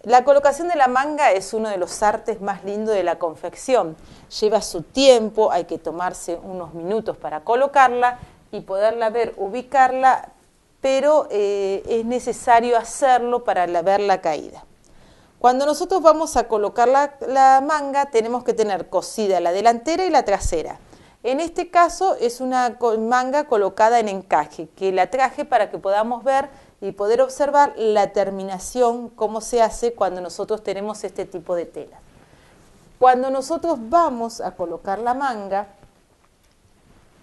La colocación de la manga es uno de los artes más lindos de la confección. Lleva su tiempo, hay que tomarse unos minutos para colocarla y poderla ver, ubicarla, pero es necesario hacerlo para ver la caída. Cuando nosotros vamos a colocar la manga, tenemos que tener cosida la delantera y la trasera. En este caso es una manga colocada en encaje, que la traje para que podamos ver y poder observar la terminación, cómo se hace cuando nosotros tenemos este tipo de tela. Cuando nosotros vamos a colocar la manga,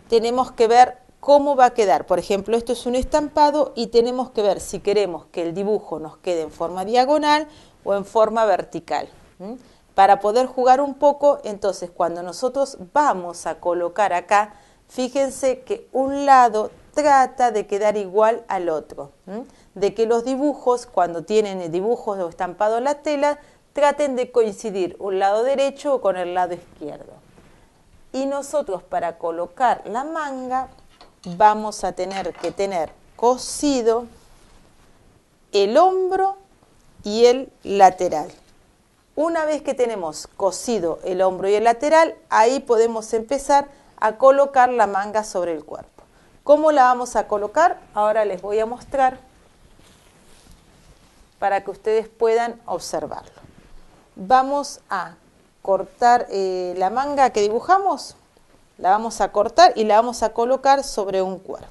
tenemos que ver cómo va a quedar. Por ejemplo, esto es un estampado y tenemos que ver si queremos que el dibujo nos quede en forma diagonal o en forma vertical. Para poder jugar un poco, entonces cuando nosotros vamos a colocar acá, fíjense que un lado trata de quedar igual al otro, de que los dibujos, cuando tienen dibujos o estampado en la tela, traten de coincidir un lado derecho con el lado izquierdo. Y nosotros para colocar la manga vamos a tener que tener cosido el hombro y el lateral. Una vez que tenemos cosido el hombro y el lateral, ahí podemos empezar a colocar la manga sobre el cuerpo. ¿Cómo la vamos a colocar? Ahora les voy a mostrar para que ustedes puedan observarlo. Vamos a cortar la manga que dibujamos, la vamos a cortar y la vamos a colocar sobre un cuerpo.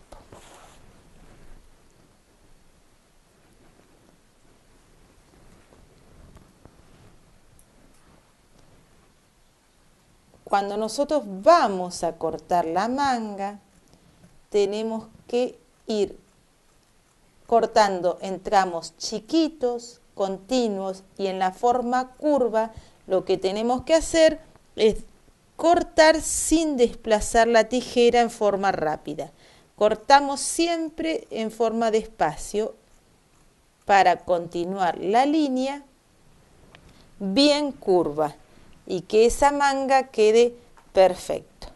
Cuando nosotros vamos a cortar la manga, tenemos que ir cortando en tramos chiquitos, continuos y en la forma curva. Lo que tenemos que hacer es cortar sin desplazar la tijera en forma rápida. Cortamos siempre en forma despacio para continuar la línea bien curva y que esa manga quede perfecto.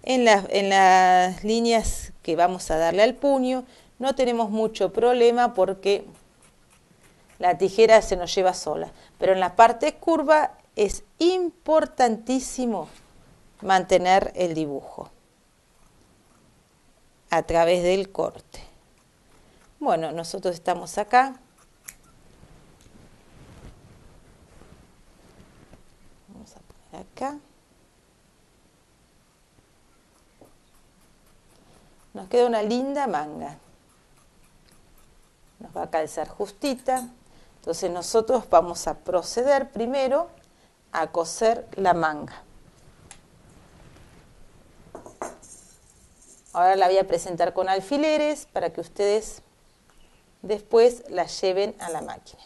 En las líneas que vamos a darle al puño no tenemos mucho problema porque la tijera se nos lleva sola, pero en la parte curva es importantísimo mantener el dibujo a través del corte. Bueno, nosotros estamos acá. Vamos a poner acá. Nos queda una linda manga. Nos va a calzar justita. Entonces nosotros vamos a proceder primero a coser la manga. Ahora la voy a presentar con alfileres para que ustedes después la lleven a la máquina.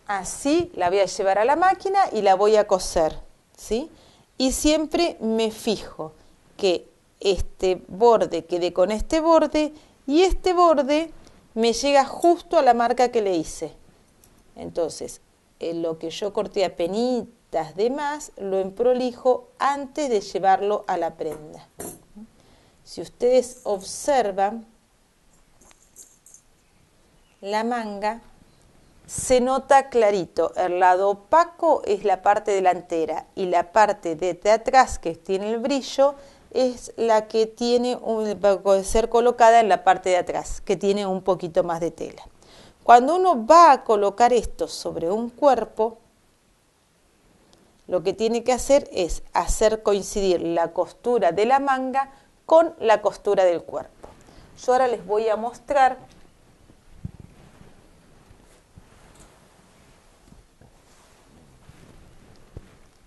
Así la voy a llevar a la máquina y la voy a coser, ¿sí? Y siempre me fijo que este borde quede con este borde y este borde me llega justo a la marca que le hice. Entonces, lo que yo corté a penitas de más, lo emprolijo antes de llevarlo a la prenda. Si ustedes observan, la manga se nota clarito, el lado opaco es la parte delantera y la parte de atrás que tiene el brillo es la que tiene puede ser colocada en la parte de atrás, que tiene un poquito más de tela. Cuando uno va a colocar esto sobre un cuerpo, lo que tiene que hacer es hacer coincidir la costura de la manga con la costura del cuerpo. Yo ahora les voy a mostrar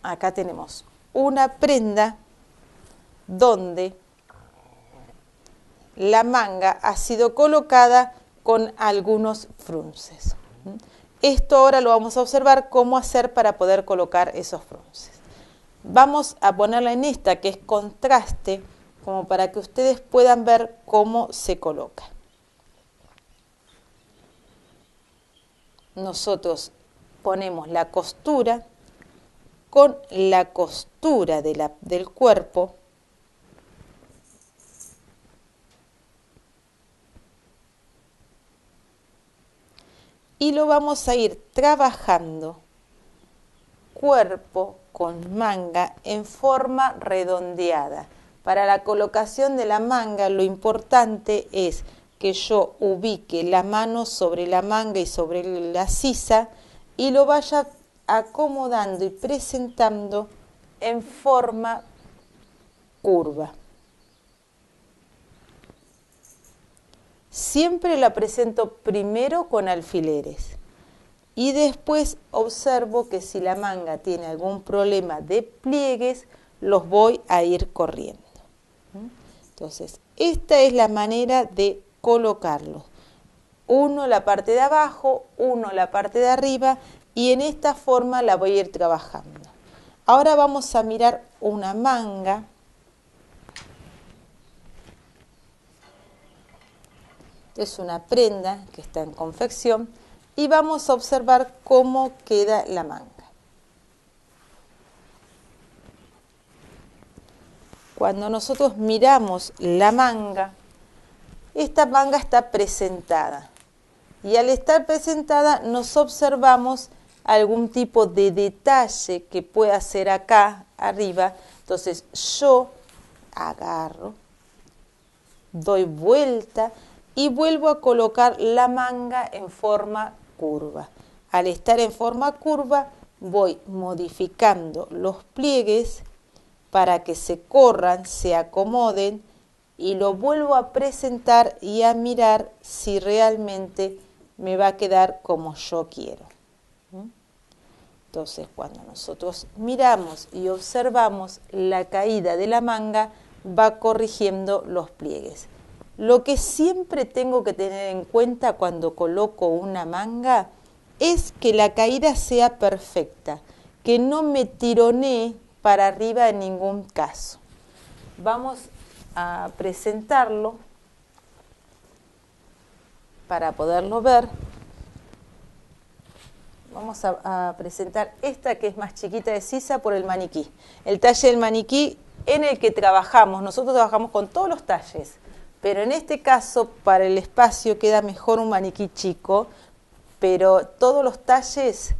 acá tenemos una prenda donde la manga ha sido colocada con algunos frunces. Esto ahora lo vamos a observar cómo hacer para poder colocar esos frunces. Vamos a ponerla en esta que es contraste, como para que ustedes puedan ver cómo se coloca. nosotros ponemos la costura con la costura del cuerpo y lo vamos a ir trabajando cuerpo con manga en forma redondeada. Para la colocación de la manga lo importante es que yo ubique la mano sobre la manga y sobre la sisa y lo vaya acomodando y presentando en forma curva. Siempre la presento primero con alfileres y después observo que si la manga tiene algún problema de pliegues, los voy a ir corriendo. Entonces, esta es la manera de colocarlos. Uno la parte de abajo, uno la parte de arriba y en esta forma la voy a ir trabajando. Ahora vamos a mirar una manga. Es una prenda que está en confección y vamos a observar cómo queda la manga. Cuando nosotros miramos la manga, esta manga está presentada y al estar presentada nos observamos algún tipo de detalle que pueda ser acá arriba. Entonces yo agarro, doy vuelta y vuelvo a colocar la manga en forma curva. Al estar en forma curva voy modificando los pliegues para que se corran, se acomoden y lo vuelvo a presentar y a mirar si realmente me va a quedar como yo quiero. Entonces, cuando nosotros miramos y observamos la caída de la manga, va corrigiendo los pliegues. Lo que siempre tengo que tener en cuenta cuando coloco una manga es que la caída sea perfecta, que no me tironee para arriba en ningún caso. Vamos a presentarlo para poderlo ver. Vamos a presentar esta que es más chiquita de sisa por el maniquí. El talle del maniquí en el que trabajamos. Nosotros trabajamos con todos los talles, pero en este caso para el espacio queda mejor un maniquí chico, pero todos los talles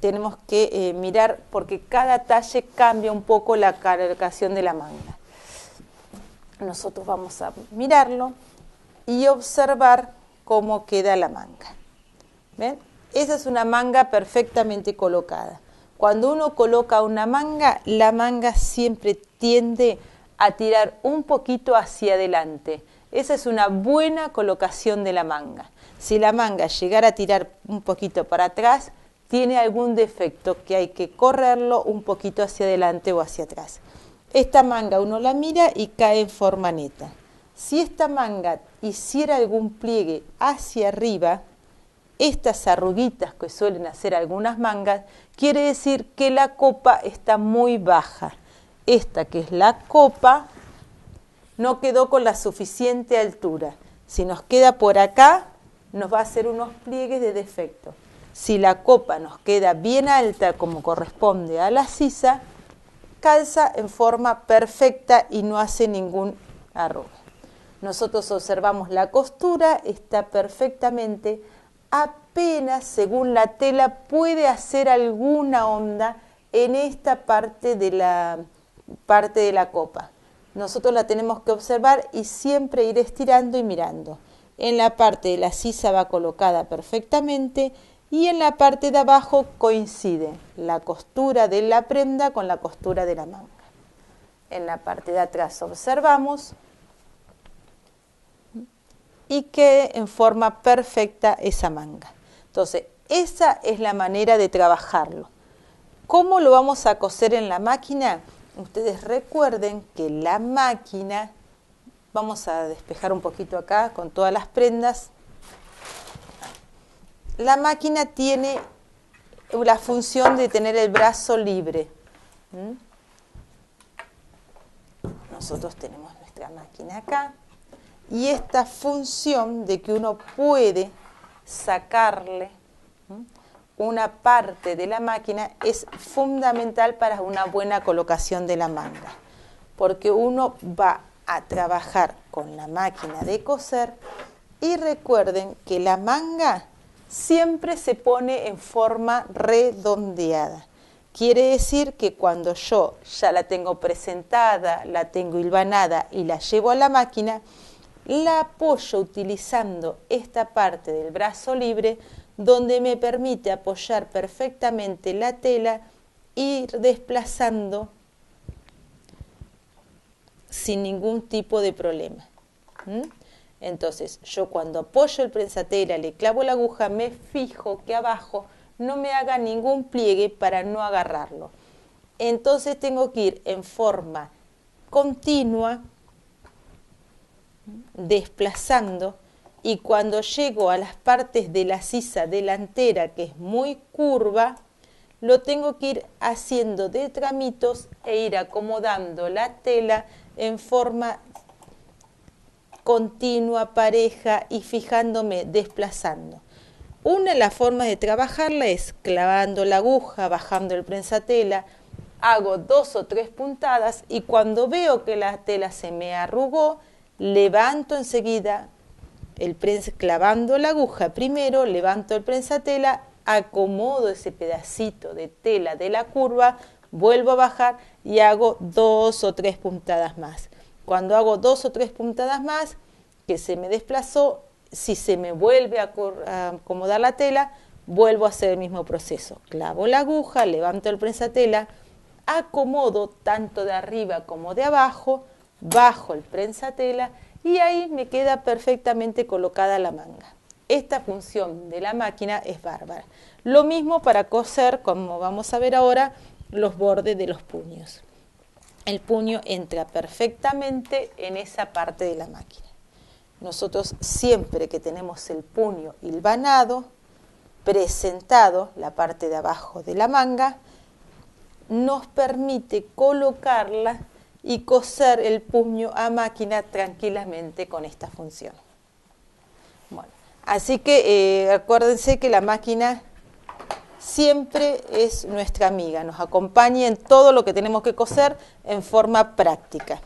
tenemos que mirar porque cada talle cambia un poco la colocación de la manga. Nosotros vamos a mirarlo y observar cómo queda la manga. ¿Ven? Esa es una manga perfectamente colocada. Cuando uno coloca una manga, la manga siempre tiende a tirar un poquito hacia adelante. Esa es una buena colocación de la manga. Si la manga llegara a tirar un poquito para atrás, tiene algún defecto que hay que correrlo un poquito hacia adelante o hacia atrás. Esta manga uno la mira y cae en forma neta. Si esta manga hiciera algún pliegue hacia arriba, estas arruguitas que suelen hacer algunas mangas, quiere decir que la copa está muy baja. Esta que es la copa no quedó con la suficiente altura. Si nos queda por acá, nos va a hacer unos pliegues de defecto. Si la copa nos queda bien alta como corresponde a la sisa, calza en forma perfecta y no hace ningún arrugue. Nosotros observamos la costura, está perfectamente, apenas según la tela puede hacer alguna onda en esta parte de la copa. Nosotros la tenemos que observar y siempre ir estirando y mirando. En la parte de la sisa va colocada perfectamente y en la parte de abajo coincide la costura de la prenda con la costura de la manga. En la parte de atrás observamos y quede en forma perfecta esa manga. Entonces, esa es la manera de trabajarlo. ¿Cómo lo vamos a coser en la máquina? Ustedes recuerden que la máquina, vamos a despejar un poquito acá con todas las prendas. La máquina tiene la función de tener el brazo libre. Nosotros tenemos nuestra máquina acá y esta función de que uno puede sacarle una parte de la máquina es fundamental para una buena colocación de la manga, porque uno va a trabajar con la máquina de coser y recuerden que la manga siempre se pone en forma redondeada. Quiere decir que cuando yo ya la tengo presentada, la tengo hilvanada y la llevo a la máquina, la apoyo utilizando esta parte del brazo libre donde me permite apoyar perfectamente la tela e ir desplazando sin ningún tipo de problema. Entonces, yo cuando apoyo el prensatela, le clavo la aguja, me fijo que abajo no me haga ningún pliegue para no agarrarlo. Entonces tengo que ir en forma continua, desplazando, y cuando llego a las partes de la sisa delantera, que es muy curva, lo tengo que ir haciendo de tramitos e ir acomodando la tela en forma continua, pareja y fijándome, desplazando. Una de las formas de trabajarla es clavando la aguja, bajando el prensatela, hago 2 o 3 puntadas y cuando veo que la tela se me arrugó, levanto enseguida clavando la aguja primero, levanto el prensatela, acomodo ese pedacito de tela de la curva, vuelvo a bajar y hago 2 o 3 puntadas más. Cuando hago 2 o 3 puntadas más, que se me desplazó, si se me vuelve a acomodar la tela, vuelvo a hacer el mismo proceso. Clavo la aguja, levanto el prensatela, acomodo tanto de arriba como de abajo, bajo el prensatela y ahí me queda perfectamente colocada la manga. Esta función de la máquina es bárbara. Lo mismo para coser, como vamos a ver ahora, los bordes de los puños. El puño entra perfectamente en esa parte de la máquina. Nosotros siempre que tenemos el puño hilvanado, presentado, la parte de abajo de la manga, nos permite colocarla y coser el puño a máquina tranquilamente con esta función. Bueno, así que acuérdense que la máquina siempre es nuestra amiga, nos acompaña en todo lo que tenemos que coser en forma práctica.